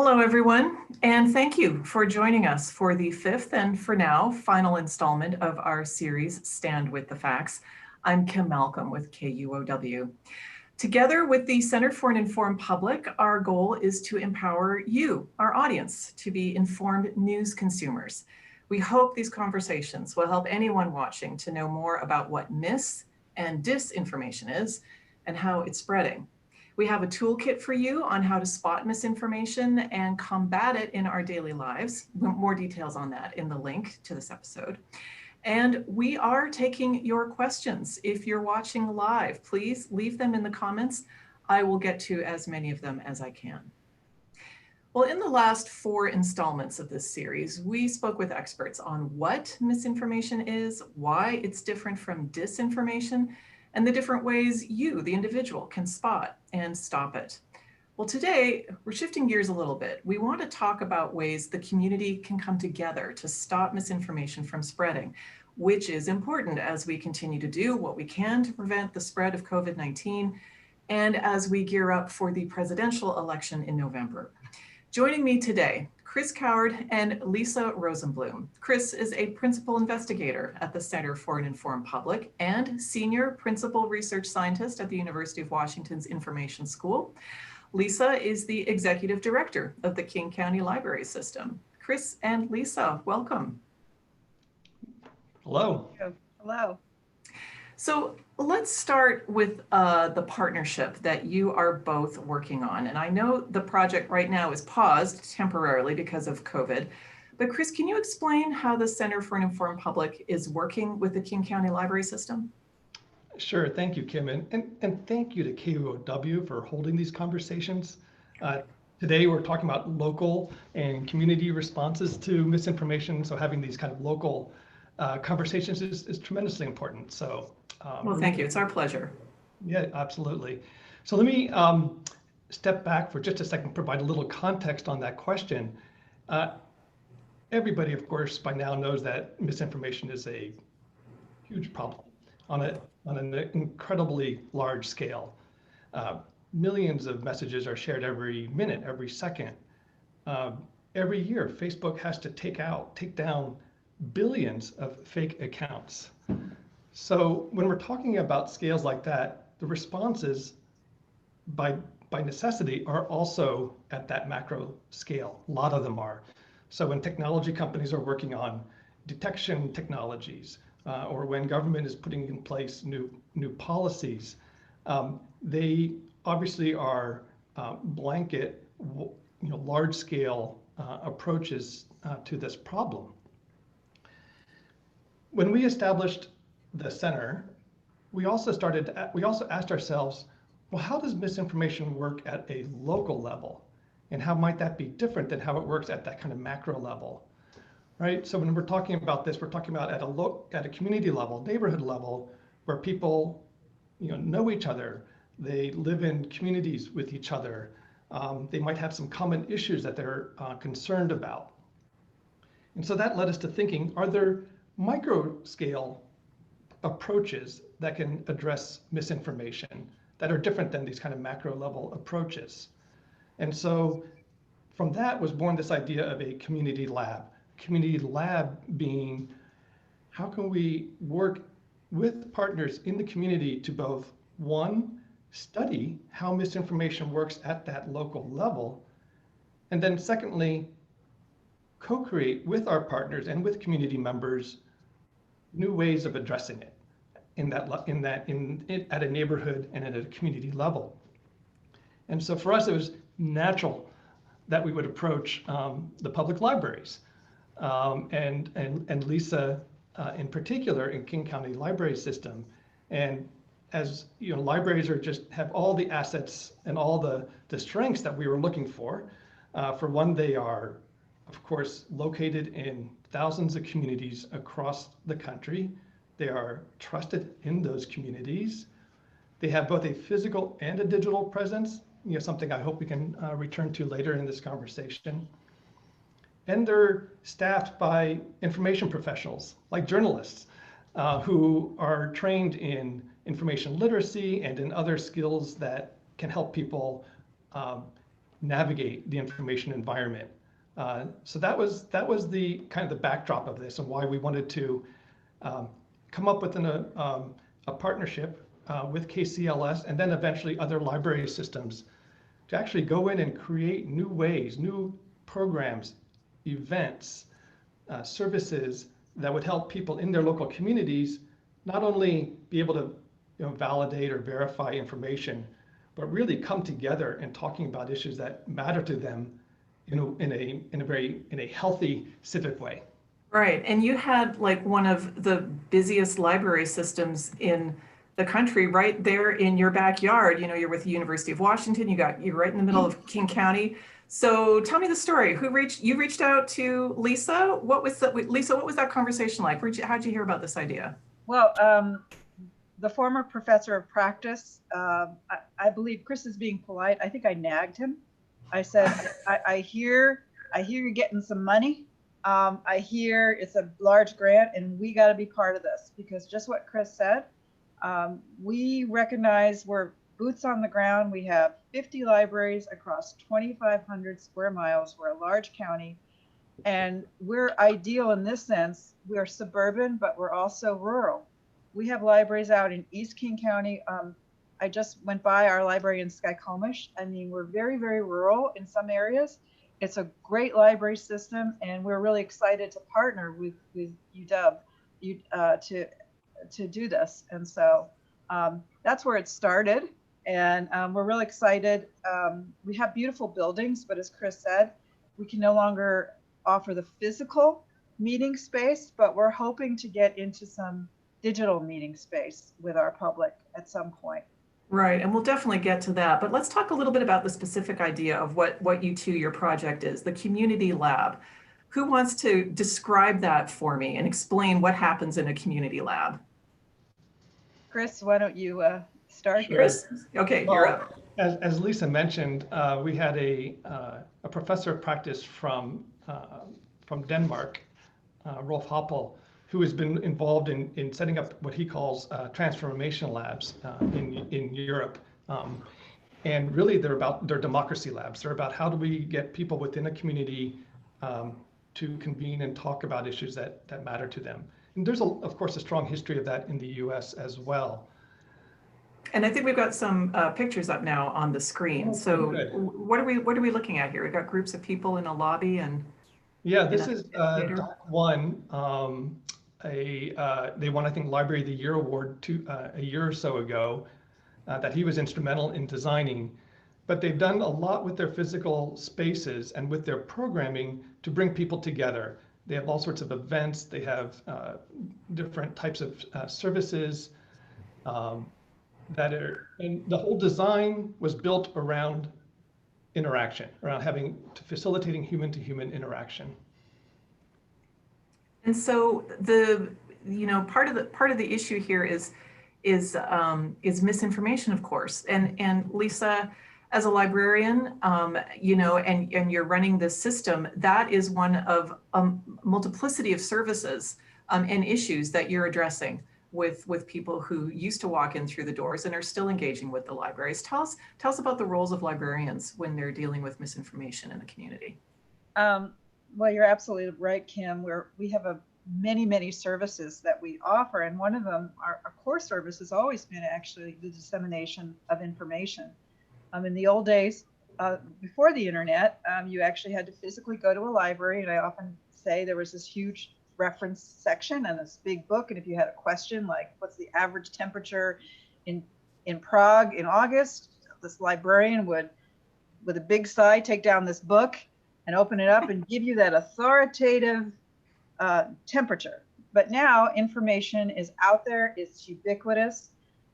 Hello, everyone, and thank you for joining us for the fifth and, for now, final installment of our series, Stand with the Facts. I'm Kim Malcolm with KUOW. Together with the Center for an Informed Public, our goal is to empower you, our audience, to be informed news consumers. We hope these conversations will help anyone watching to know more about what mis- and disinformation is and how it's spreading. We have a toolkit for you on how to spot misinformation and combat it in our daily lives. More details on that in the link to this episode. And we are taking your questions. If you're watching live, please leave them in the comments. I will get to as many of them as I can. Well, in the last 4 installments of this series, we spoke with experts on what misinformation is, why it's different from disinformation, and the different ways you, the individual, can spot and stop it. Well, today, we're shifting gears a little bit. We want to talk about ways the community can come together to stop misinformation from spreading, which is important as we continue to do what we can to prevent the spread of COVID-19 and as we gear up for the presidential election in November. Joining me today, Chris Coward and Lisa Rosenblum. Chris is a principal investigator at the Center for an Informed Public and senior principal research scientist at the University of Washington's Information School. Lisa is the executive director of the King County Library System. Chris and Lisa, welcome. Hello. Hello. So let's start with the partnership that you are both working on. And I know the project right now is paused temporarily because of COVID, but Chris, can you explain how the Center for an Informed Public is working with the King County Library System? Sure, thank you, Kim, and thank you to KUOW for holding these conversations. Today we're talking about local and community responses to misinformation, so having these kind of local conversations is tremendously important. So, well, thank you. It's our pleasure. Yeah, absolutely. So let me step back for just a second, provide a little context on that question. Everybody, of course, by now knows that misinformation is a huge problem on an incredibly large scale. Millions of messages are shared every minute, every second. Every year, Facebook has to take down billions of fake accounts. So when we're talking about scales like that, the responses by necessity are also at that macro scale. A lot of them are. So when technology companies are working on detection technologies, or when government is putting in place new policies, they obviously are blanket, large scale approaches to this problem. When we established the center, we also asked ourselves, well, how does misinformation work at a local level? And how might that be different than how it works at that kind of macro level? Right? So when we're talking about this, we're talking about at a community level, neighborhood level, where people know each other. They live in communities with each other. They might have some common issues that they're concerned about. And so that led us to thinking, are there micro scale approaches that can address misinformation that are different than these kind of macro level approaches? And so from that was born this idea of a community lab. Community lab being, how can we work with partners in the community to both, one, study how misinformation works at that local level, and then secondly, co-create with our partners and with community members new ways of addressing it at a neighborhood and at a community level. And so for us, it was natural that we would approach the public libraries. And Lisa in particular in King County Library System. And as you know, libraries have all the assets and all the strengths that we were looking for. For one, they are, of course, located in thousands of communities across the country. They are trusted in those communities. They have both a physical and a digital presence, something I hope we can return to later in this conversation. And they're staffed by information professionals, like journalists, who are trained in information literacy and in other skills that can help people navigate the information environment. So that was the kind of the backdrop of this and why we wanted to come up with a partnership with KCLS and then eventually other library systems to actually go in and create new ways, new programs, events, services that would help people in their local communities not only be able to validate or verify information, but really come together and talking about issues that matter to them in a healthy civic way. Right, and you had like one of the busiest library systems in the country right there in your backyard. You're with the University of Washington. You're right in the middle of King County. So tell me the story. You reached out to Lisa? Lisa, what was that conversation like? How'd you hear about this idea? Well, the former professor of practice, I believe Chris is being polite. I think I nagged him. I said, I hear you're getting some money. I hear it's a large grant and we got to be part of this, because just what Chris said, we recognize we're boots on the ground. We have 50 libraries across 2,500 square miles. We're a large county, and we're ideal in this sense. We're suburban, but we're also rural. We have libraries out in East King County. I just went by our library in Skykomish. I mean, we're very, very rural in some areas. It's a great library system, and we're really excited to partner with UW to do this. And so that's where it started. And we're really excited. We have beautiful buildings, but as Chris said, we can no longer offer the physical meeting space, but we're hoping to get into some digital meeting space with our public at some point. Right, and we'll definitely get to that. But let's talk a little bit about the specific idea of what your project is, the community lab. Who wants to describe that for me and explain what happens in a community lab? Chris, why don't you start here? Chris? Okay, you're up. As Lisa mentioned, we had a professor of practice from Denmark, Rolf Hoppel, who has been involved in setting up what he calls transformation labs in Europe. And really they're democracy labs. They're about how do we get people within a community to convene and talk about issues that matter to them. And there's of course a strong history of that in the US as well. And I think we've got some pictures up now on the screen. So what are we looking at here? We've got groups of people in a lobby and yeah, this is Doc One. They won, I think, Library of the Year award a year or so ago that he was instrumental in designing. But they've done a lot with their physical spaces and with their programming to bring people together. They have all sorts of events. They have different types of services and the whole design was built around interaction, around facilitating human-to-human interaction. And so part of the issue here is misinformation, of course. And Lisa, as a librarian, and you're running this system, that is one of a multiplicity of services and issues that you're addressing with people who used to walk in through the doors and are still engaging with the libraries. Tell us about the roles of librarians when they're dealing with misinformation in the community. Well, you're absolutely right, Kim. We have many services that we offer, and one of them, our core service, has always been actually the dissemination of information. In the old days, before the internet, you actually had to physically go to a library, and I often say there was this huge reference section and this big book, and if you had a question like what's the average temperature in Prague in August, this librarian would, with a big sigh, take down this book and open it up and give you that authoritative temperature. But now information is out there, it's ubiquitous.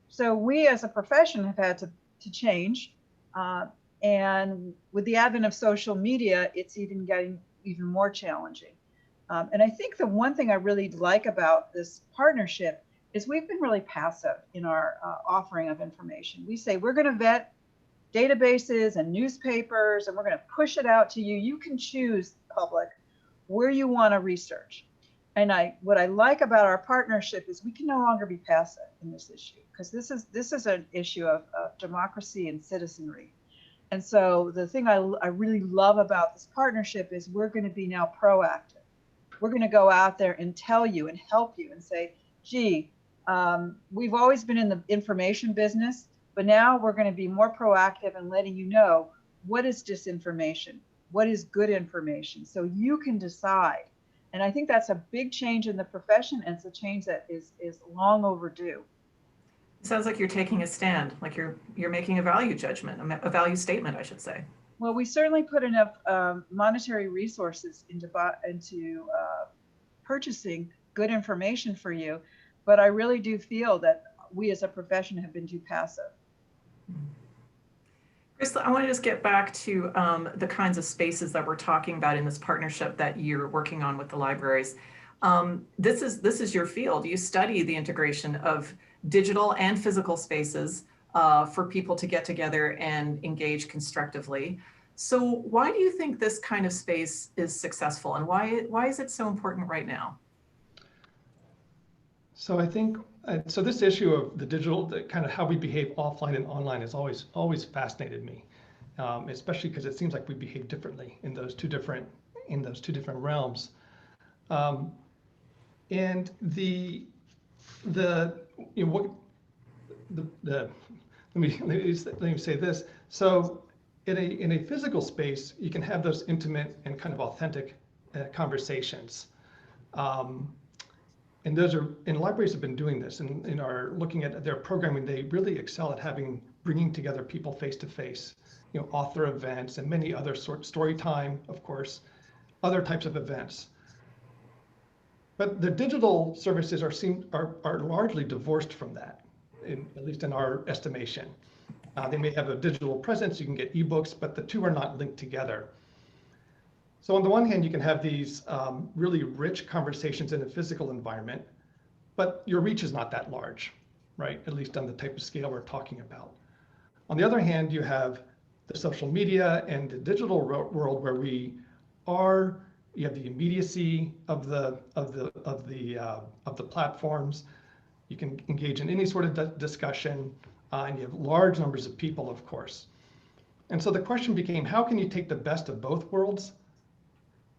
So we as a profession have had to change. And with the advent of social media, it's getting even more challenging. And I think the one thing I really like about this partnership is we've been really passive in our offering of information. We say we're going to vet databases and newspapers, and we're going to push it out to you. You can choose, public, where you want to research. And what I like about our partnership is we can no longer be passive in this issue, because this is an issue of democracy and citizenry. And so the thing I really love about this partnership is we're going to be now proactive. We're going to go out there and tell you and help you and say, gee, we've always been in the information business, but now we're going to be more proactive and letting you know what is disinformation, what is good information, so you can decide. And I think that's a big change in the profession, and it's a change that is long overdue. It sounds like you're taking a stand, like you're making a value judgment, a value statement, I should say. Well, we certainly put enough monetary resources into purchasing good information for you, but I really do feel that we as a profession have been too passive. Chris, I want to just get back to the kinds of spaces that we're talking about in this partnership that you're working on with the libraries. This is your field. You study the integration of digital and physical spaces for people to get together and engage constructively. So why do you think this kind of space is successful, and why is it so important right now? So I think, so this issue of the digital, the kind of how we behave offline and online has always fascinated me, especially because it seems like we behave differently in those two different realms. And let me say this. So in a physical space, you can have those intimate and kind of authentic conversations. And libraries have been doing this and are looking at their programming. They really excel at bringing together people face to face, author events and many other story time, of course, other types of events. But the digital services are largely divorced from that, at least in our estimation. They may have a digital presence, you can get ebooks, but the two are not linked together. So on the one hand, you can have these really rich conversations in a physical environment, but your reach is not that large, right? At least on the type of scale we're talking about. On the other hand, you have the social media and the digital world where you have the immediacy of the platforms. You can engage in any sort of discussion, and you have large numbers of people, of course. And so the question became, how can you take the best of both worlds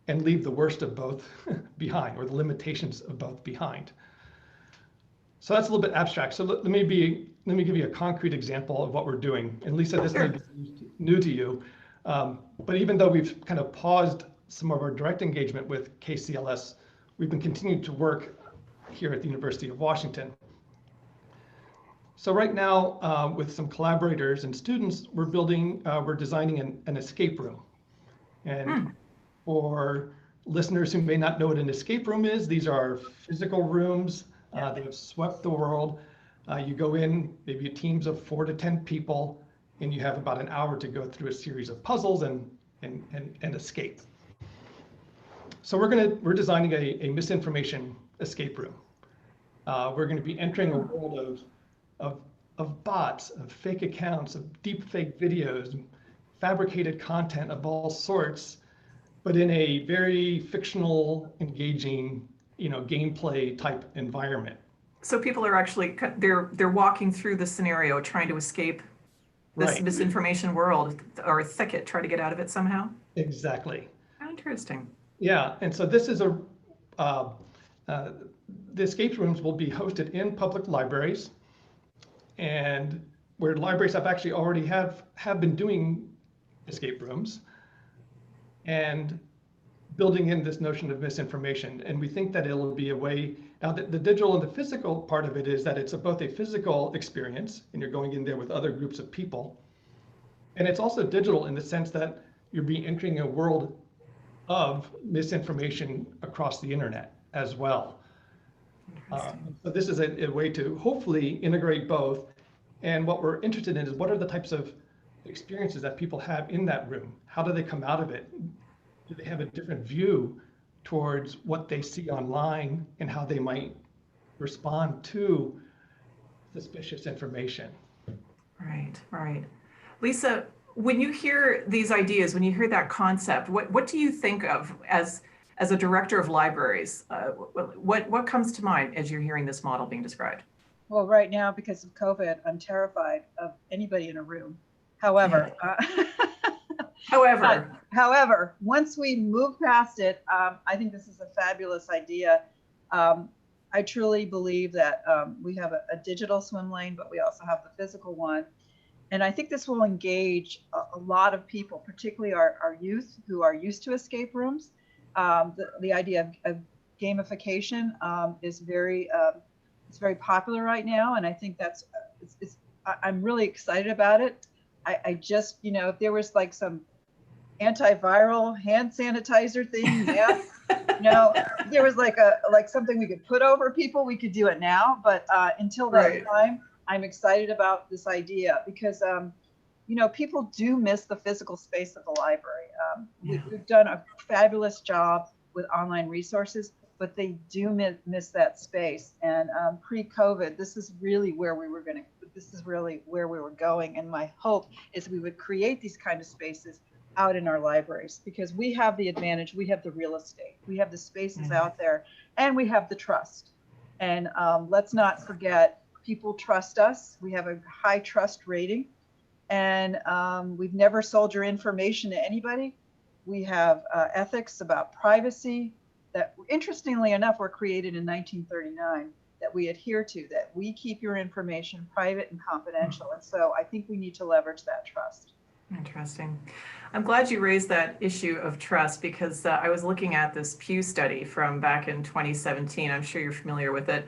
and leave the worst of both behind, or the limitations of both behind? So that's a little bit abstract. So let me give you a concrete example of what we're doing. And Lisa, this may be new to you, but even though we've kind of paused some of our direct engagement with KCLS, we've been continuing to work here at the University of Washington. So right now, with some collaborators and students, we're designing an escape room. And for listeners who may not know what an escape room is, these are physical rooms. They have swept the world. You go in, maybe teams of 4 to 10 people, and you have about an hour to go through a series of puzzles and escape. So we're designing a misinformation escape room. We're going to be entering a world of bots, of fake accounts, of deep fake videos, fabricated content of all sorts, but in a very fictional, engaging, gameplay type environment. So people are actually, they're walking through the scenario, trying to escape this misinformation world or thicket, try to get out of it somehow? Exactly. How interesting. Yeah, and so this is the escape rooms will be hosted in public libraries, and where libraries already have been doing escape rooms and building in this notion of misinformation. And we think that it'll be a way, now the digital and the physical part of it is that it's both a physical experience, and you're going in there with other groups of people. And it's also digital in the sense that you're entering a world of misinformation across the internet as well. So this is a way to hopefully integrate both. And what we're interested in is what are the types of experiences that people have in that room? How do they come out of it? Do they have a different view towards what they see online and how they might respond to suspicious information? Right. Lisa, when you hear these ideas, when you hear that concept, what do you think of as a director of libraries? What comes to mind as you're hearing this model being described? Well, right now, because of COVID, I'm terrified of anybody in a room. However, however, once we move past it, I think this is a fabulous idea. I truly believe that we have a digital swim lane, but we also have the physical one. And I think this will engage a lot of people, particularly our youth who are used to escape rooms. The idea of gamification is it's very popular right now, and I think I'm really excited about it. I just, if there was like some antiviral hand sanitizer thing, yeah, there was like something we could put over people, we could do it now. But until that time, I'm excited about this idea because, people do miss the physical space of the library. We've done a fabulous job with online resources, but they do miss that space. And pre-COVID, this is really where we were going. And my hope is we would create these kind of spaces out in our libraries, because we have the advantage, we have the real estate, we have the spaces out there, and we have the trust. And let's not forget, people trust us. We have a high trust rating, and we've never sold your information to anybody. We have ethics about privacy that, interestingly enough, were created in 1939 that we adhere to, that we keep your information private and confidential. And so I think we need to leverage that trust. Interesting. I'm glad you raised that issue of trust, because I was looking at this Pew study from back in 2017. I'm sure you're familiar with it.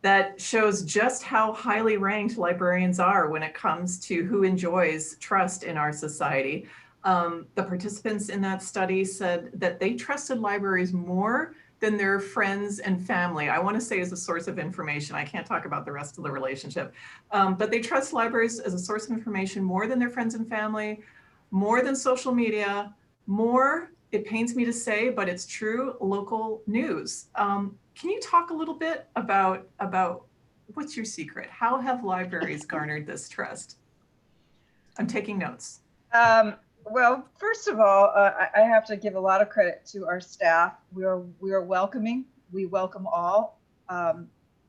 That shows just how highly ranked librarians are when it comes to who enjoys trust in our society. The participants in that study said that they trusted libraries more than their friends and family. I want to say as a source of information. I can't talk about the rest of the relationship, but they trust libraries as a source of information more than their friends and family, more than social media, more, it pains me to say, but it's true, local news. Can you talk a little bit about what's your secret? How have libraries garnered this trust? I'm taking notes. Well, first of all, I have to give a lot of credit to our staff. We are welcoming. We welcome all.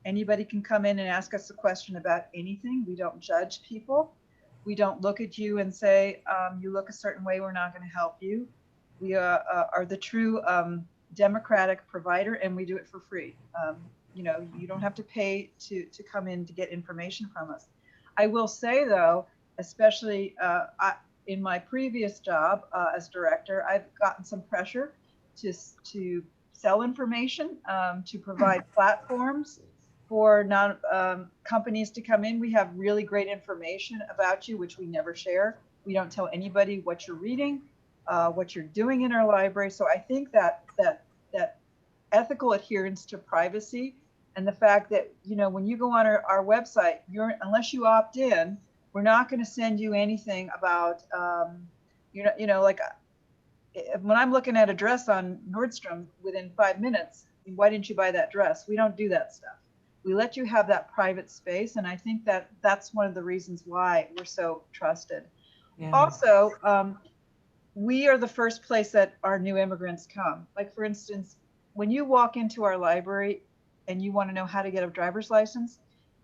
Anybody can come in and ask us a question about anything. We don't judge people. We don't look at you and say, you look a certain way, we're not going to help you. We are the true democratic provider, and we do it for free. You don't have to pay to come in to get information from us. I will say, though, especially in my previous job as director, I've gotten some pressure to sell information, to provide platforms for companies to come in. We have really great information about you, which we never share. We don't tell anybody what you're reading, what you're doing in our library. So I think that ethical adherence to privacy, and the fact that, when you go on our website, unless you opt in, we're not going to send you anything about, like when I'm looking at a dress on Nordstrom, within 5 minutes, why didn't you buy that dress? We don't do that stuff. We let you have that private space. And I think that that's one of the reasons why we're so trusted. Yeah. Also, we are the first place that our new immigrants come. Like, for instance, when you walk into our library and you want to know how to get a driver's license,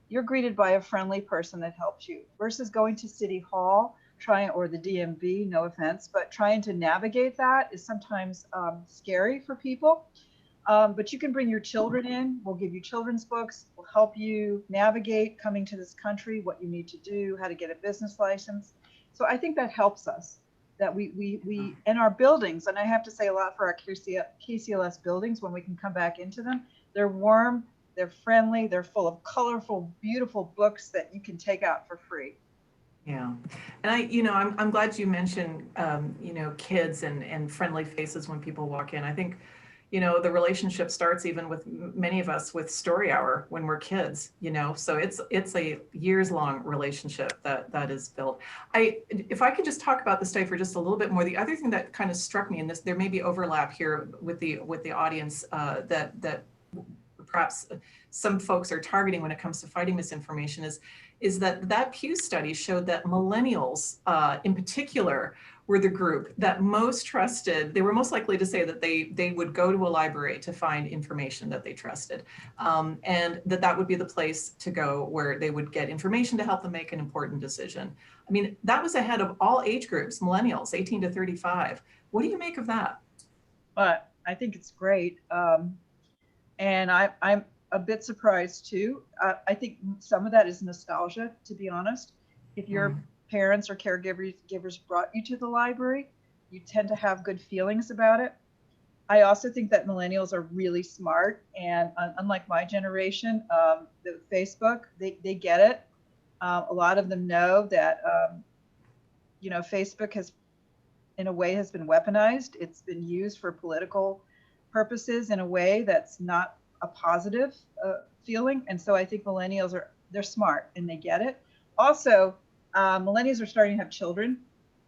you're greeted by a friendly person that helps you, versus going to City Hall, or the DMV, no offense, but trying to navigate that is sometimes scary for people. But you can bring your children in. We'll give you children's books. We'll help you navigate coming to this country, what you need to do, how to get a business license. So I think that helps us, that we in our buildings, and I have to say a lot for our KCLS buildings, when we can come back into them, they're warm, they're friendly, they're full of colorful, beautiful books that you can take out for free. Yeah, and I'm glad you mentioned kids and friendly faces when people walk in. I think the relationship starts even with many of us with story hour when we're kids. So it's a years-long relationship that is built. If I could just talk about the study for just a little bit more. The other thing that kind of struck me, and there may be overlap here with the audience that perhaps some folks are targeting when it comes to fighting misinformation, is that that Pew study showed that millennials in particular were the group that most trusted. They were most likely to say that they would go to a library to find information that they trusted, and that would be the place to go where they would get information to help them make an important decision. I mean, that was ahead of all age groups, millennials, 18 to 35. What do you make of that? But I think it's great. And I'm a bit surprised too. I think some of that is nostalgia, to be honest. If your parents or caregivers brought you to the library, you tend to have good feelings about it. I also think that millennials are really smart, and unlike my generation, the Facebook, they get it. A lot of them know that, Facebook in a way has been weaponized. It's been used for political purposes in a way that's not a positive feeling. And so I think millennials they're smart and they get it. Also, millennials are starting to have children.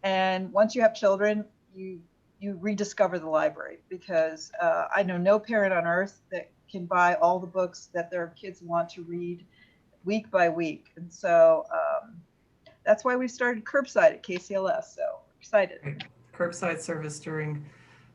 And once you have children, you rediscover the library, because I know no parent on earth that can buy all the books that their kids want to read week by week. And so that's why we started curbside at KCLS. So excited. Curbside service during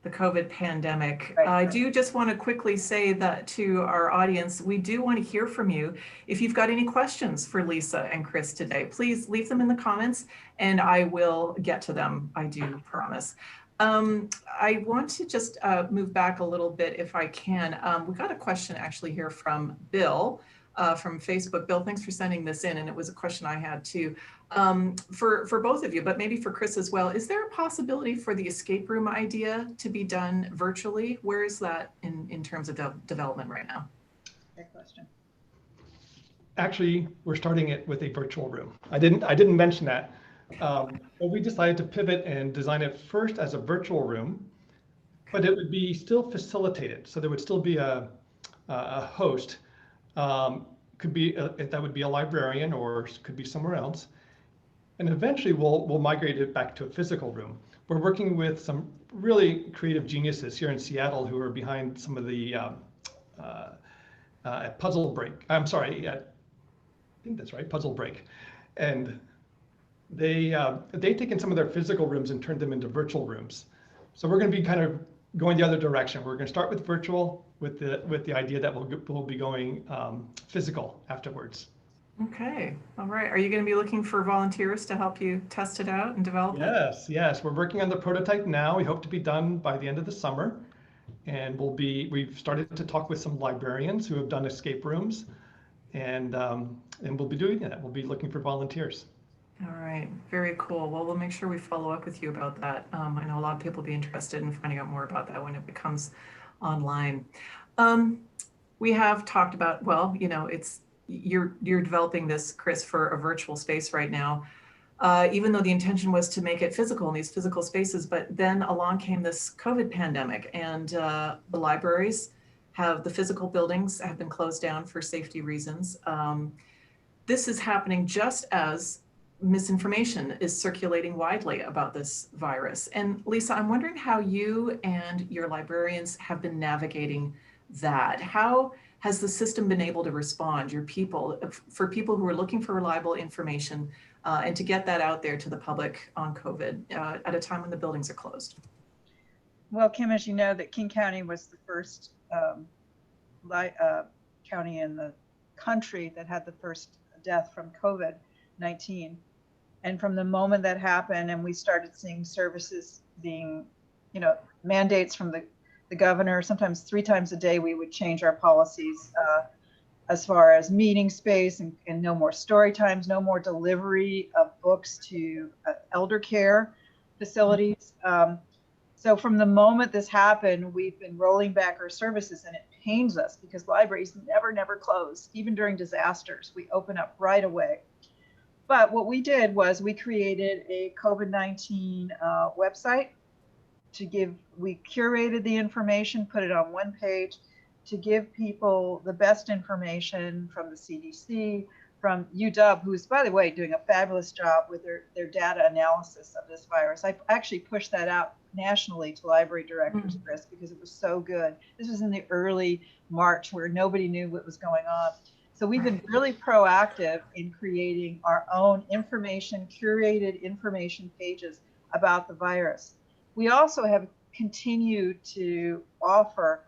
the COVID pandemic. Right. I do just want to quickly say that to our audience, we do want to hear from you. If you've got any questions for Lisa and Chris today, please leave them in the comments and I will get to them, I do promise. I want to just move back a little bit if I can. We got a question actually here from Bill from Facebook. Bill, thanks for sending this in, and it was a question I had too. For both of you, but maybe for Chris as well, is there a possibility for the escape room idea to be done virtually? Where is that in terms of development right now? Great question. Actually, we're starting it with a virtual room. I didn't mention that, but we decided to pivot and design it first as a virtual room, but it would be still facilitated. So there would still be a host. Could be that would be a librarian, or could be somewhere else. And eventually we'll migrate it back to a physical room. We're working with some really creative geniuses here in Seattle who are behind some of the Puzzle Break. I'm sorry, I think that's right, Puzzle Break. And they've taken some of their physical rooms and turned them into virtual rooms. So we're going to be kind of going the other direction. We're going to start with virtual, with the idea that we'll be going physical afterwards. Okay, all right. Are you going to be looking for volunteers to help you test it out and develop it? Yes. We're working on the prototype now. We hope to be done by the end of the summer. And we've started to talk with some librarians who have done escape rooms, and we'll be doing that. We'll be looking for volunteers. All right, very cool. Well, we'll make sure we follow up with you about that. I know a lot of people will be interested in finding out more about that when it becomes online. We have talked about, well, you're developing this, Chris, for a virtual space right now, even though the intention was to make it physical in these physical spaces, but then along came this COVID pandemic, and the libraries the physical buildings have been closed down for safety reasons. This is happening just as misinformation is circulating widely about this virus. And Lisa, I'm wondering how you and your librarians have been navigating that. How has the system been able to respond, for people who are looking for reliable information and to get that out there to the public on COVID at a time when the buildings are closed? Well, Kim, as you know, that King County was the first county in the country that had the first death from COVID-19. And from the moment that happened and we started seeing services being, mandates from the governor, sometimes 3 times a day, we would change our policies as far as meeting space and no more story times, no more delivery of books to elder care facilities. So from the moment this happened, we've been rolling back our services, and it pains us because libraries never close. Even during disasters, we open up right away. But what we did was we created a COVID-19 website we curated the information, put it on one page to give people the best information from the CDC, from UW, who's, by the way, doing a fabulous job with their data analysis of this virus. I actually pushed that out nationally to library directors, Chris, because it was so good. This was in the early March where nobody knew what was going on. So we've been really proactive in creating our own information, curated information pages about the virus. We also have continued to offer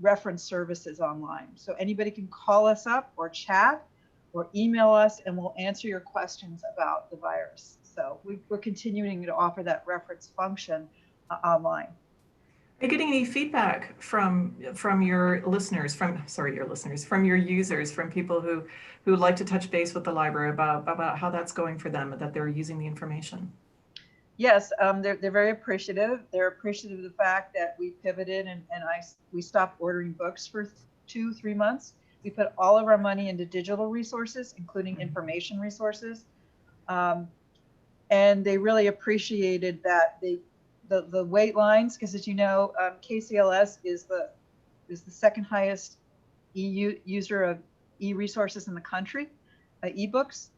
reference services online. So anybody can call us up or chat or email us, and we'll answer your questions about the virus. So we're continuing to offer that reference function online. Are you getting any feedback from your listeners, from your users, from people who like to touch base with the library about how that's going for them, that they're using the information? Yes, they're very appreciative. They're appreciative of the fact that we pivoted and we stopped ordering books for 2-3 months. We put all of our money into digital resources, including information resources. And they really appreciated that the wait lines, because as you know, KCLS is the second highest user of e-resources in the country, ebooks.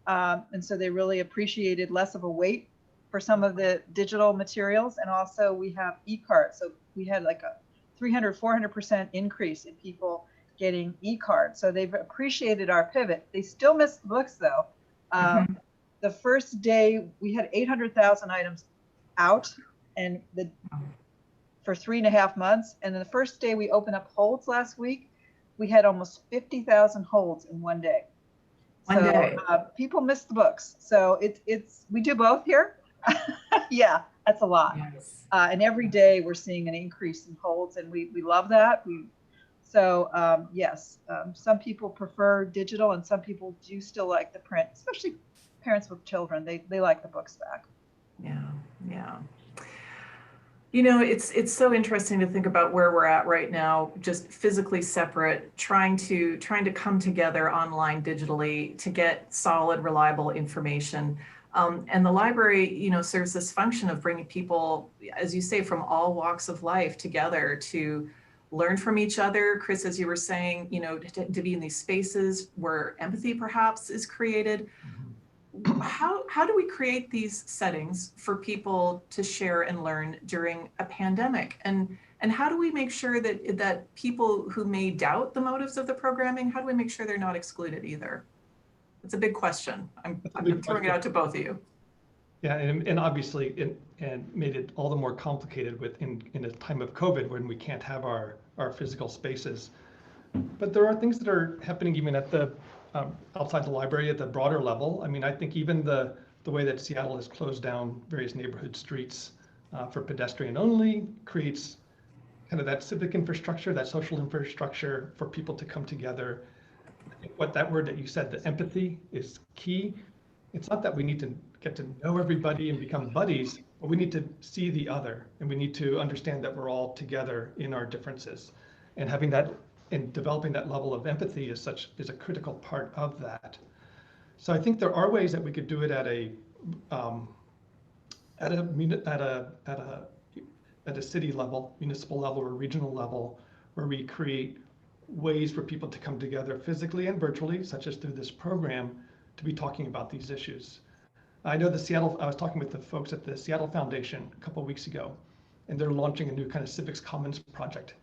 And so they really appreciated less of a wait for some of the digital materials. And also we have e-cards. So we had like a 300-400% increase in people getting e-cards. So they've appreciated our pivot. They still miss the books though. The first day we had 800,000 items out and for 3.5 months. And then the first day we opened up holds last week, we had almost 50,000 holds in one day. People miss the books. So we do both here. Yeah, that's a lot. Yes. And every day we're seeing an increase in holds, and we love that. Yes, some people prefer digital, and some people do still like the print, especially parents with children. They like the books back. Yeah. You know, it's so interesting to think about where we're at right now, just physically separate, trying to come together online digitally to get solid, reliable information. And the library, you know, serves this function of bringing people, as you say, from all walks of life together to learn from each other. Chris, as you were saying, you know, to be in these spaces where empathy perhaps is created. How do we create these settings for people to share and learn during a pandemic? And how do we make sure that people who may doubt the motives of the programming, how do we make sure they're not excluded either? It's a big question. I'm throwing it out to both of you. Yeah, and obviously it made it all the more complicated in a time of COVID when we can't have our physical spaces. But there are things that are happening even at the outside the library at the broader level. I mean, I think even the way that Seattle has closed down various neighborhood streets for pedestrian only creates kind of that civic infrastructure, that social infrastructure for people to come together. I think what that word that you said, the empathy, is key. It's not that we need to get to know everybody and become buddies, but we need to see the other, and we need to understand that we're all together in our differences. And having that and developing that level of empathy is a critical part of that. So I think there are ways that we could do it at a city level, municipal level, or regional level, where we create ways for people to come together physically and virtually, such as through this program, to be talking about these issues. I know I was talking with the folks at the Seattle Foundation a couple of weeks ago, and they're launching a new kind of civics commons project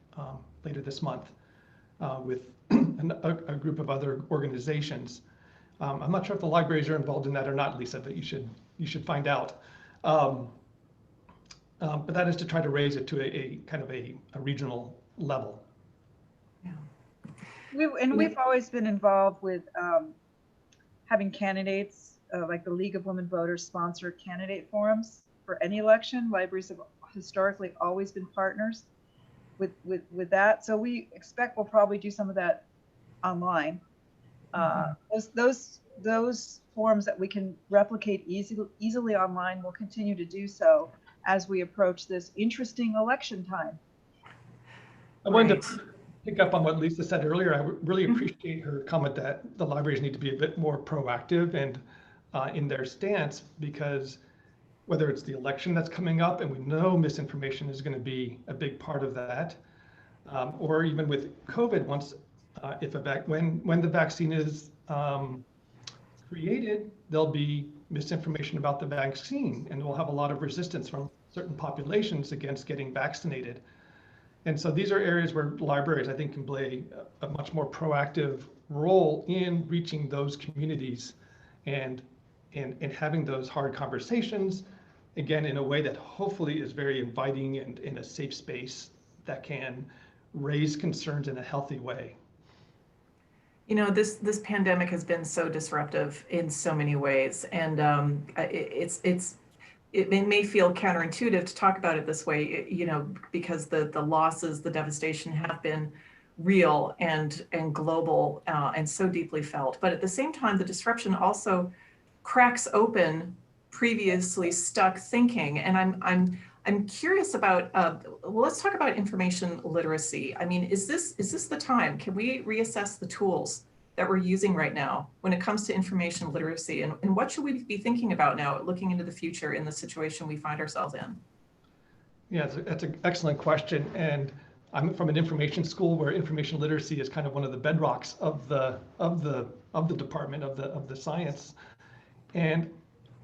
later this month with a group of other organizations. I'm not sure if the libraries are involved in that or not, Lisa, but you should find out. But that is to try to raise it to a kind of a regional level. Yeah. We've always been involved with having candidates, like the League of Women Voters sponsor candidate forums for any election. Libraries have historically always been partners with that. So we expect we'll probably do some of that online. Those forums that we can replicate easily online will continue to do so as we approach this interesting election time. I wanted to pick up on what Lisa said earlier. I really appreciate her comment that the libraries need to be a bit more proactive and in their stance, because whether it's the election that's coming up, and we know misinformation is going to be a big part of that, or even with COVID, once when the vaccine is created, there'll be misinformation about the vaccine, and we'll have a lot of resistance from certain populations against getting vaccinated. And so these are areas where libraries, I think, can play a much more proactive role in reaching those communities and having those hard conversations, again, in a way that hopefully is very inviting and in a safe space that can raise concerns in a healthy way. You know, this pandemic has been so disruptive in so many ways, and it may feel counterintuitive to talk about it this way, you know, because the losses, the devastation have been real and global and so deeply felt. But at the same time, the disruption also cracks open previously stuck thinking, and I'm curious about, well, let's talk about information literacy. I mean, is this the time? Can we reassess the tools that we're using right now when it comes to information literacy? And what should we be thinking about now, looking into the future in the situation we find ourselves in? Yeah, that's an excellent question. And I'm from an information school where information literacy is kind of one of the bedrocks of the department of the science. And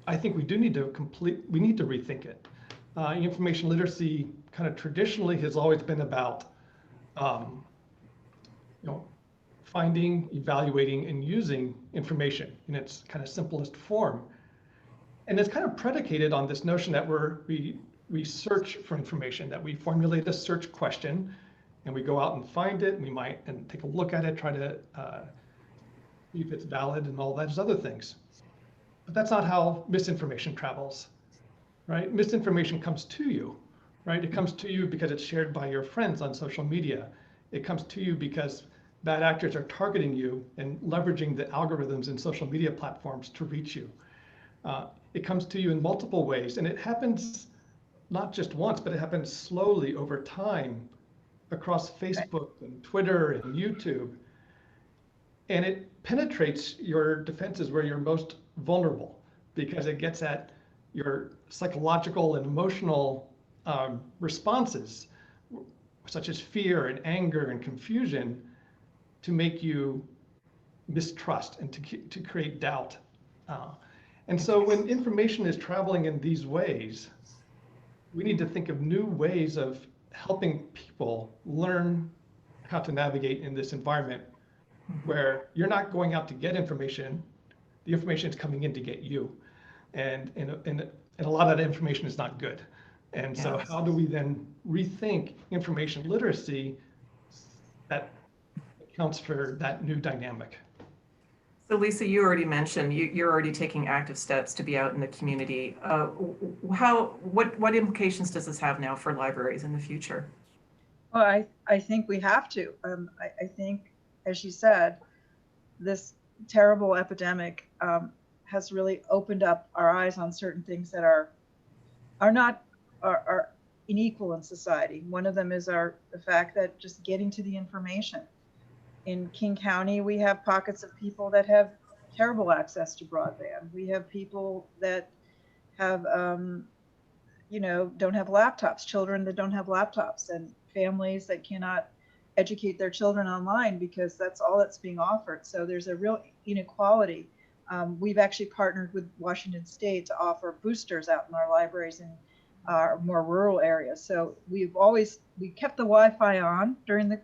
I think we do need to rethink it. Information literacy kind of traditionally has always been about, finding, evaluating, and using information in its kind of simplest form. And it's kind of predicated on this notion that we search for information, that we formulate a search question, and we go out and find it. And take a look at it, try to see if it's valid and all those other things. But that's not how misinformation travels, right? Misinformation comes to you, right? It comes to you because it's shared by your friends on social media. It comes to you because bad actors are targeting you and leveraging the algorithms in social media platforms to reach you. It comes to you in multiple ways, and it happens not just once, but it happens slowly over time across Facebook and Twitter and YouTube. And it penetrates your defenses where you're most vulnerable, because it gets at your psychological and emotional responses, such as fear and anger and confusion, to make you mistrust and to create doubt. And so when information is traveling in these ways, we need to think of new ways of helping people learn how to navigate in this environment where you're not going out to get information, the information is coming in to get you. And a lot of that information is not good. And so how do we then rethink information literacy that accounts for that new dynamic? So Lisa, you already mentioned you're already taking active steps to be out in the community. What implications does this have now for libraries in the future? Well, I think we have to. I think, as you said, this terrible epidemic has really opened up our eyes on certain things that are unequal in society. One of them is the fact that just getting to the information. In King County, we have pockets of people that have terrible access to broadband. We have people that have, don't have laptops, children that don't have laptops, and families that cannot educate their children online because that's all that's being offered. So there's a real inequality. We've actually partnered with Washington State to offer boosters out in our libraries in our more rural areas. So we kept the Wi-Fi on during the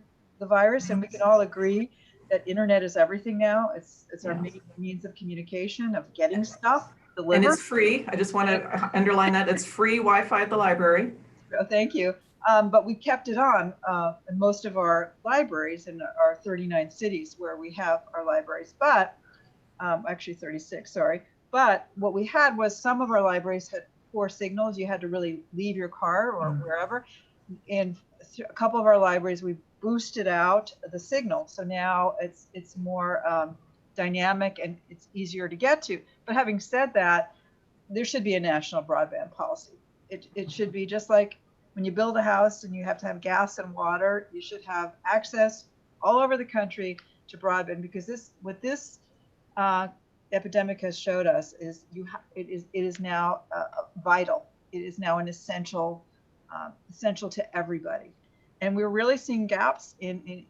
virus, and we can all agree that internet is everything now. It's our main means of communication, of getting stuff delivered. And it's free. I just want to underline that it's free Wi-Fi at the library. Oh, thank you. But we kept it on in most of our libraries in our 39 cities where we have our libraries, but actually 36, sorry. But what we had was some of our libraries had poor signals. You had to really leave your car or wherever. In a couple of our libraries, we boosted out the signal. So now it's more dynamic and it's easier to get to. But having said that, there should be a national broadband policy. It should be just like when you build a house and you have to have gas and water, you should have access all over the country to broadband, because what this epidemic has showed us is it is now vital. It is now an essential to everybody. And we're really seeing gaps in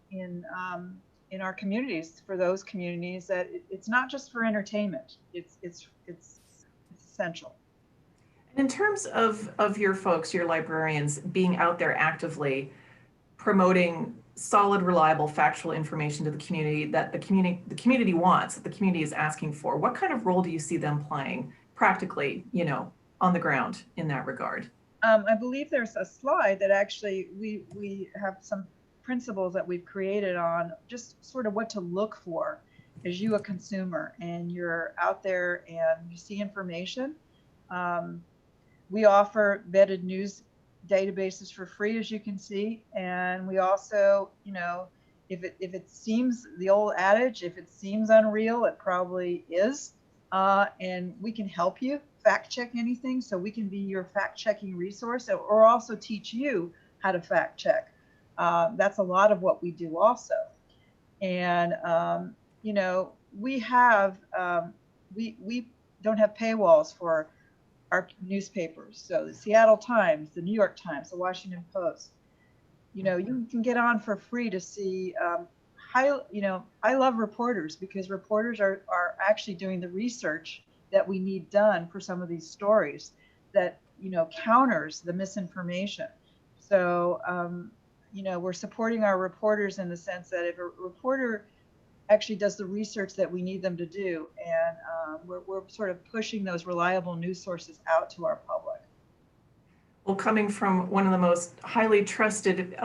our communities, for those communities that it's not just for entertainment. It's essential. In terms of your folks, your librarians, being out there actively promoting solid, reliable, factual information to the community that the community wants, that the community is asking for, what kind of role do you see them playing practically, on the ground in that regard? I believe there's a slide that actually we have some principles that we've created on just sort of what to look for as you a consumer and you're out there and you see information. We offer vetted news databases for free, as you can see, and we also, if it seems, the old adage, if it seems unreal, it probably is, and we can help you fact check anything, so we can be your fact checking resource, or also teach you how to fact check. That's a lot of what we do also. And we have we don't have paywalls for our newspapers. So the Seattle Times, the New York Times, the Washington Post, you can get on for free to see I love reporters, because reporters are actually doing the research that we need done for some of these stories that, counters the misinformation. So, we're supporting our reporters in the sense that if a reporter actually does the research that we need them to do, and we're sort of pushing those reliable news sources out to our public. Well, coming from one of the most highly trusted,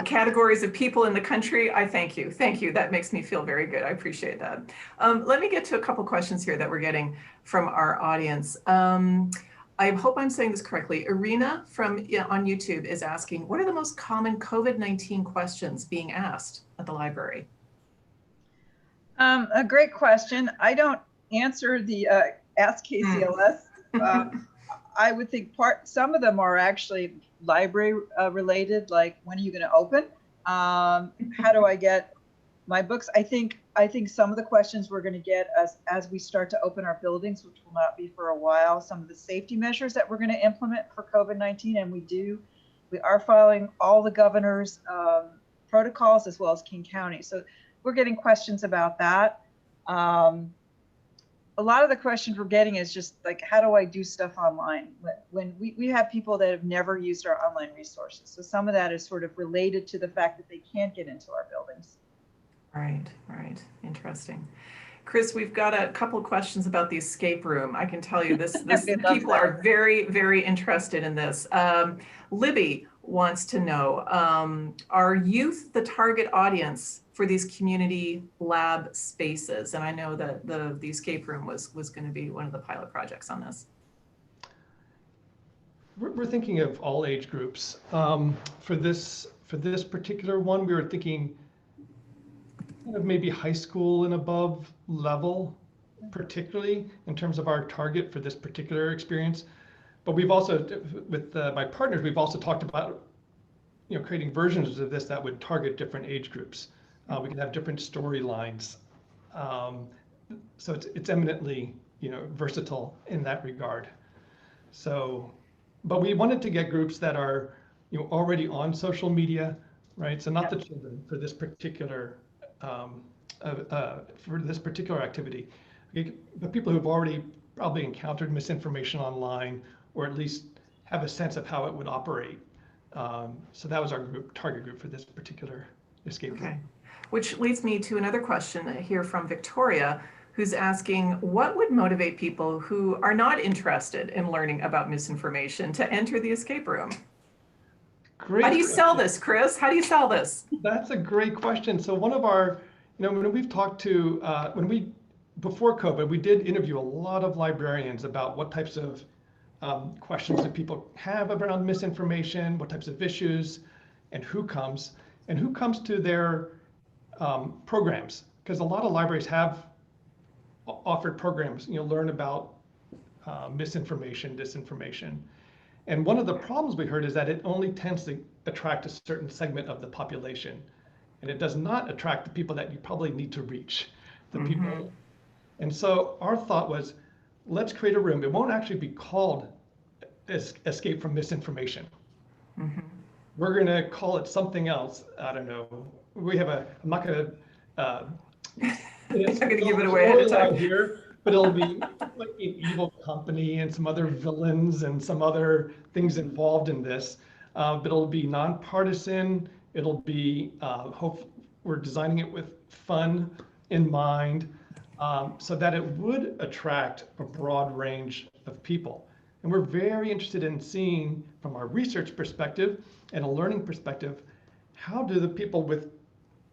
categories of people in the country, I thank you. Thank you. That makes me feel very good. I appreciate that. Let me get to a couple questions here that we're getting from our audience. I hope I'm saying this correctly. Irina on YouTube is asking, what are the most common COVID-19 questions being asked at the library? A great question. I don't answer the Ask KCLS. I would think some of them are actually library related, like when are you going to open? How do I get my books? I think some of the questions we're going to get as we start to open our buildings, which will not be for a while, some of the safety measures that we're going to implement for COVID-19, and we are following all the governor's protocols as well as King County. So we're getting questions about that. A lot of the questions we're getting is just like, how do I do stuff online? When we have people that have never used our online resources. So some of that is sort of related to the fact that they can't get into our buildings. Right. Interesting. Chris, we've got a couple of questions about the escape room. I can tell you this people are very, very interested in this. Libby wants to know, are youth the target audience for these community lab spaces? And I know that the escape room was going to be one of the pilot projects on this. We're thinking of all age groups. For this particular one, we were thinking kind of maybe high school and above level, particularly in terms of our target for this particular experience. But we've also, with my partners, we've also talked about creating versions of this that would target different age groups. We can have different storylines. So it's eminently versatile in that regard. So, but we wanted to get groups that are already on social media, right? So not the children for this particular activity, but people who've already probably encountered misinformation online, or at least have a sense of how it would operate. So that was our target group for this particular escape room. Which leads me to another question here from Victoria, who's asking, what would motivate people who are not interested in learning about misinformation to enter the escape room? Great How do you question. sell this, Chris? How do you sell this? That's a great question. So one of our, when we've talked to, before COVID, we did interview a lot of librarians about what types of questions that people have around misinformation, what types of issues, and who comes to their programs. Because a lot of libraries have offered programs, learn about misinformation, disinformation. And one of the problems we heard is that it only tends to attract a certain segment of the population. And it does not attract the people that you probably need to reach, the people. And so our thought was, let's create a room. It won't actually be called Escape from Misinformation. We're going to call it something else. I don't know. We have I'm not going to give it away ahead of time here, but it'll be like an evil company and some other villains and some other things involved in this. But it'll be nonpartisan. It'll be, we're designing it with fun in mind, so that it would attract a broad range of people. And we're very interested in seeing, from our research perspective and a learning perspective, how do the people with,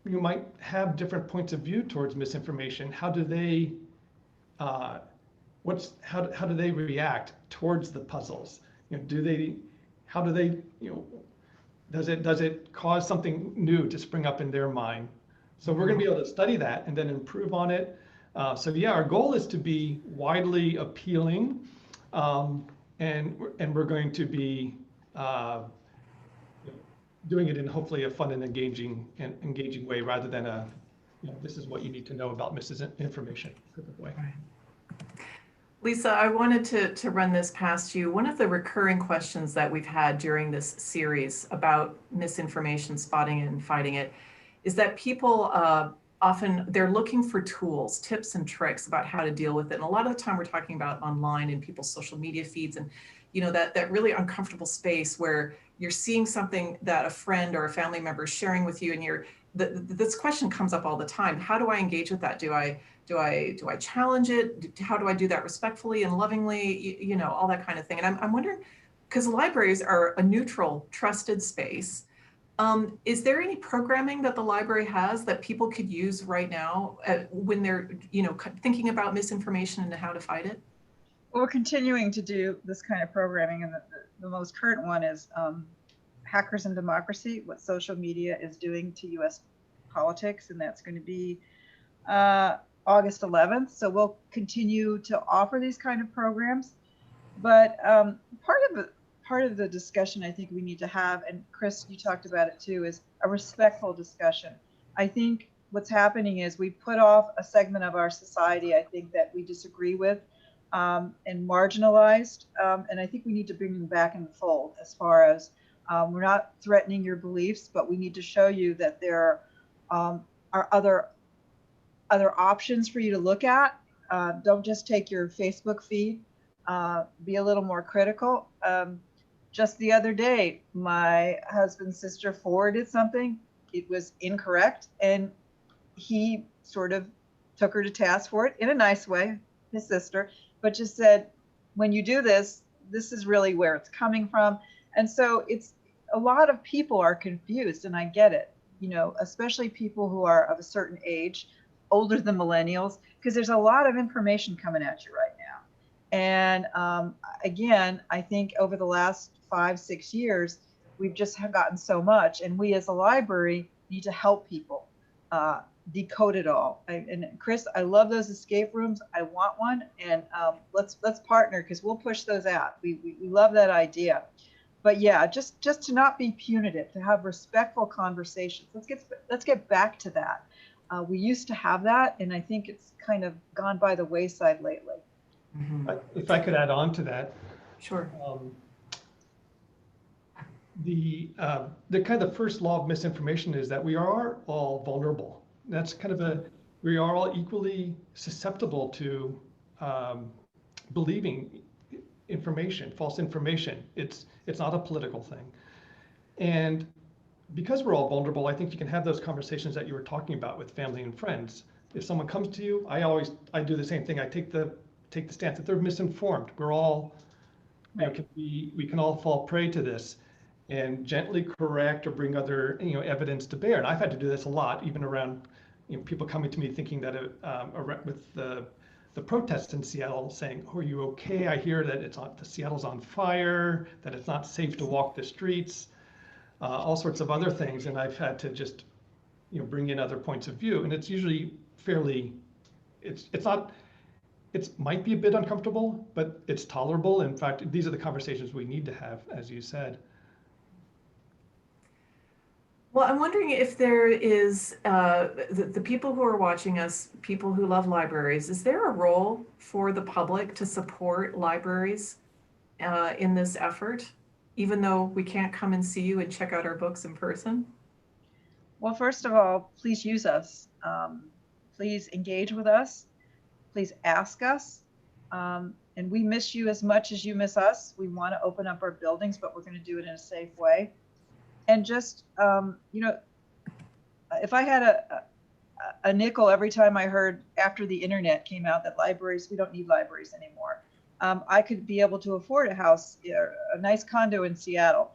you might have different points of view towards misinformation, how do they, how do they react towards the puzzles? You know, how do they, you know, does it cause something new to spring up in their mind? So we're going to be able to study that and then improve on it. So yeah, our goal is to be widely appealing, and we're going to be doing it in hopefully a fun and engaging way, rather than a, you know, this is what you need to know about misinformation type of way. Right. Lisa, I wanted to run this past you. One of the recurring questions that we've had during this series about misinformation, spotting it and fighting it, is that people often, they're looking for tools, tips and tricks about how to deal with it. And a lot of the time we're talking about online and people's social media feeds, and you know, that really uncomfortable space where you're seeing something that a friend or a family member is sharing with you, and this question comes up all the time. How do I engage with that? Do I challenge it? How do I do that respectfully and lovingly? You know, all that kind of thing. And I'm wondering, because libraries are a neutral, trusted space, is there any programming that the library has that people could use right now when they're, you know, thinking about misinformation and how to fight it? Well, we're continuing to do this kind of programming, and the most current one is Hackers and Democracy, what social media is doing to U.S. politics, and that's going to be August 11th. So we'll continue to offer these kind of programs. But part of the discussion I think we need to have, and Chris, you talked about it too, is a respectful discussion. I think what's happening is we put off a segment of our society, I think, that we disagree with, and marginalized. And I think we need to bring them back in the fold, as far as we're not threatening your beliefs, but we need to show you that there are other options for you to look at. Don't just take your Facebook feed. Be a little more critical. Just the other day, my husband's sister forwarded something. It was incorrect, and he sort of took her to task for it in a nice way, his sister, but just said, when you do this, this is really where it's coming from. And so it's, a lot of people are confused, and I get it, you know, especially people who are of a certain age, older than millennials, because there's a lot of information coming at you right now. And again, I think over the last 5-6 years, we've just gotten so much, and we as a library need to help people decode it all. And Chris, I love those escape rooms. I want one, and let's partner, because we'll push those out. We love that idea. But yeah, just to not be punitive, to have respectful conversations. Let's get back to that. We used to have that, and I think it's kind of gone by the wayside lately. Mm-hmm. If I could add on to that. Sure. The kind of first law of misinformation is that we are all vulnerable. That's kind of we are all equally susceptible to believing information, false information. It's not a political thing. And because we're all vulnerable, I think you can have those conversations that you were talking about with family and friends. If someone comes to you, I do the same thing. I take the stance that they're misinformed. We're all, you know, we can all fall prey to this, and gently correct or bring other, you know, evidence to bear. And I've had to do this a lot, even around, you know, people coming to me thinking that with the protests in Seattle, saying, "Oh, are you okay? I hear that Seattle's on fire, that it's not safe to walk the streets," all sorts of other things. And I've had to just, you know, bring in other points of view. And it's usually fairly, it might be a bit uncomfortable, but it's tolerable. In fact, these are the conversations we need to have, as you said. Well, I'm wondering if there is, the people who are watching us, people who love libraries, is there a role for the public to support libraries in this effort, even though we can't come and see you and check out our books in person? Well, first of all, please use us. Please engage with us. Please ask us. And we miss you as much as you miss us. We want to open up our buildings, but we're going to do it in a safe way. And just, if I had a nickel every time I heard after the internet came out that we don't need libraries anymore, I could be able to afford a house, a nice condo in Seattle.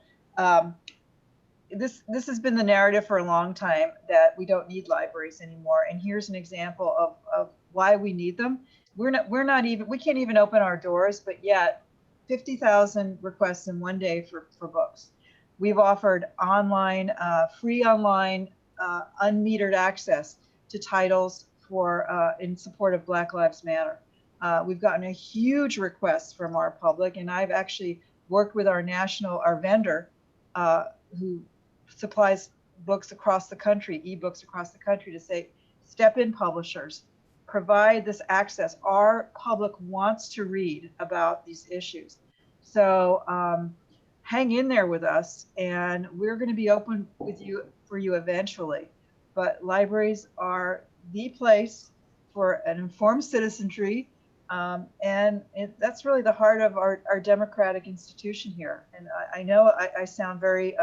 This has been the narrative for a long time, that we don't need libraries anymore. And here's an example of why we need them. We can't even open our doors, but yet 50,000 requests in one day for books. We've offered online, free online, unmetered access to titles in support of Black Lives Matter. We've gotten a huge request from our public, and I've actually worked with our vendor, who supplies books across the country, ebooks across the country, to say, step in, publishers, provide this access. Our public wants to read about these issues. So hang in there with us, and we're going to be open for you eventually. But libraries are the place for an informed citizenry, and that's really the heart of our democratic institution here. And I know I sound very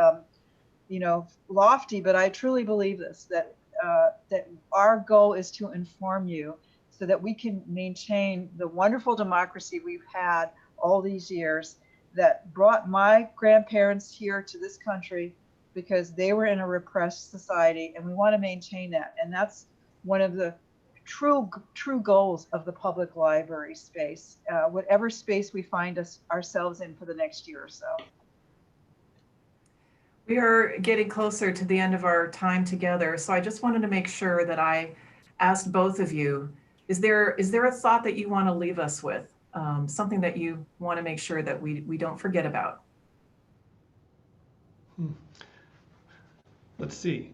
lofty, but I truly believe this, that our goal is to inform you so that we can maintain the wonderful democracy we've had all these years, that brought my grandparents here to this country because they were in a repressed society, and we want to maintain that. And that's one of the true goals of the public library space, whatever space we find ourselves in for the next year or so. We are getting closer to the end of our time together, so I just wanted to make sure that I asked both of you, is there a thought that you want to leave us with, something that you want to make sure that we don't forget about? Let's see.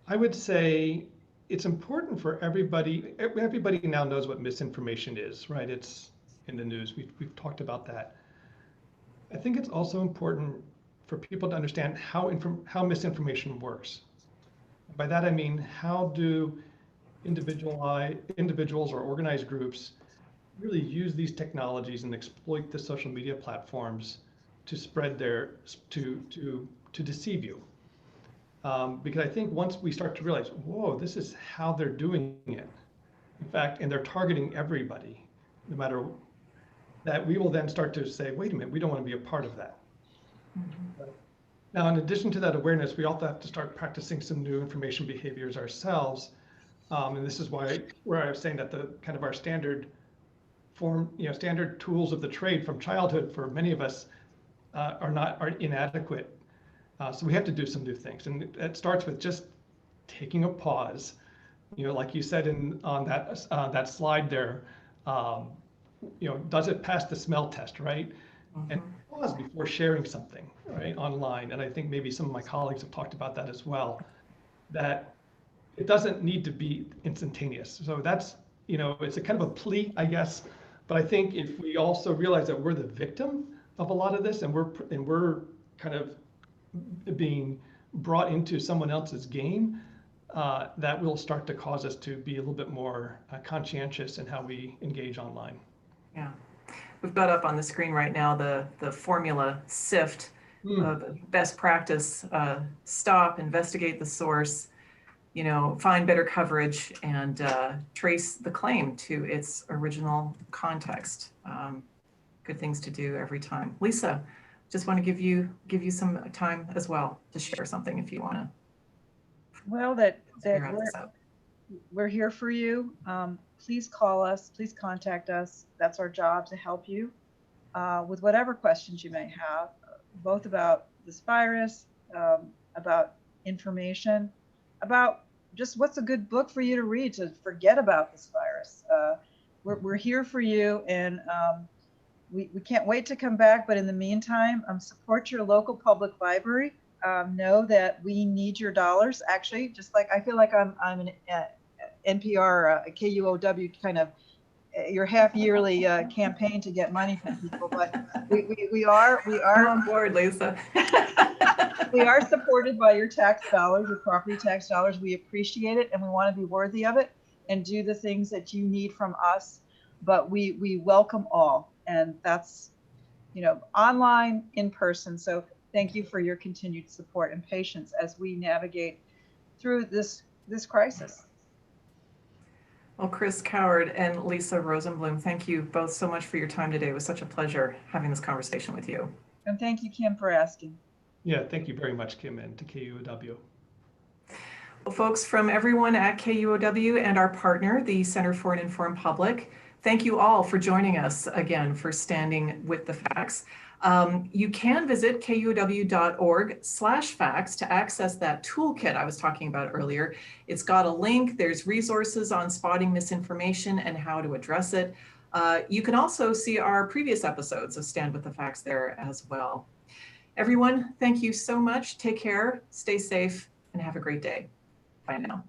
I would say it's important for everybody. Everybody now knows what misinformation is, right? It's in the news. We've talked about that. I think it's also important for people to understand how misinformation works. By that I mean, how do individuals or organized groups really use these technologies and exploit the social media platforms to spread to deceive you. Because I think once we start to realize, whoa, this is how they're doing it, in fact, and they're targeting everybody, no matter that, we will then start to say, wait a minute, we don't want to be a part of that. Mm-hmm. Now, in addition to that awareness, we also have to start practicing some new information behaviors ourselves. And this is where I was saying that the kind of our standard tools of the trade from childhood for many of us are inadequate. So we have to do some new things, and it starts with just taking a pause. Like you said on that slide there, does it pass the smell test, right? Mm-hmm. And pause before sharing something, right, online. And I think maybe some of my colleagues have talked about that as well, that it doesn't need to be instantaneous. So that's, it's a kind of a plea, I guess. But I think if we also realize that we're the victim of a lot of this, and we're kind of being brought into someone else's game, that will start to cause us to be a little bit more conscientious in how we engage online. Yeah. We've got up on the screen right now the formula SIFT of best practice: stop, investigate the source, find better coverage, and trace the claim to its original context. Good things to do every time. Lisa, just want to give you some time as well to share something if you want to. Well, we're here for you. Please call us, please contact us. That's our job, to help you with whatever questions you may have, both about this virus, about information, about just what's a good book for you to read to forget about this virus. We're here for you, and we can't wait to come back. But in the meantime, support your local public library. Know that we need your dollars. Actually, just like I feel like I'm an NPR, a KUOW kind of your half-yearly campaign to get money from people, but we are on board, Lisa. We are supported by your tax dollars, your property tax dollars. We appreciate it, and we want to be worthy of it and do the things that you need from us. But we welcome all, and that's online, in person. So thank you for your continued support and patience as we navigate through this crisis. Well, Chris Coward and Lisa Rosenblum, thank you both so much for your time today. It was such a pleasure having this conversation with you. And thank you, Kim, for asking. Yeah, thank you very much, Kim, and to KUOW. Well, folks, from everyone at KUOW and our partner, the Center for an Informed Public, thank you all for joining us again for Standing with the Facts. You can visit kuow.org/facts to access that toolkit I was talking about earlier. It's got a link. There's resources on spotting misinformation and how to address it. You can also see our previous episodes of Stand with the Facts there as well. Everyone, thank you so much. Take care, stay safe, and have a great day. Bye now.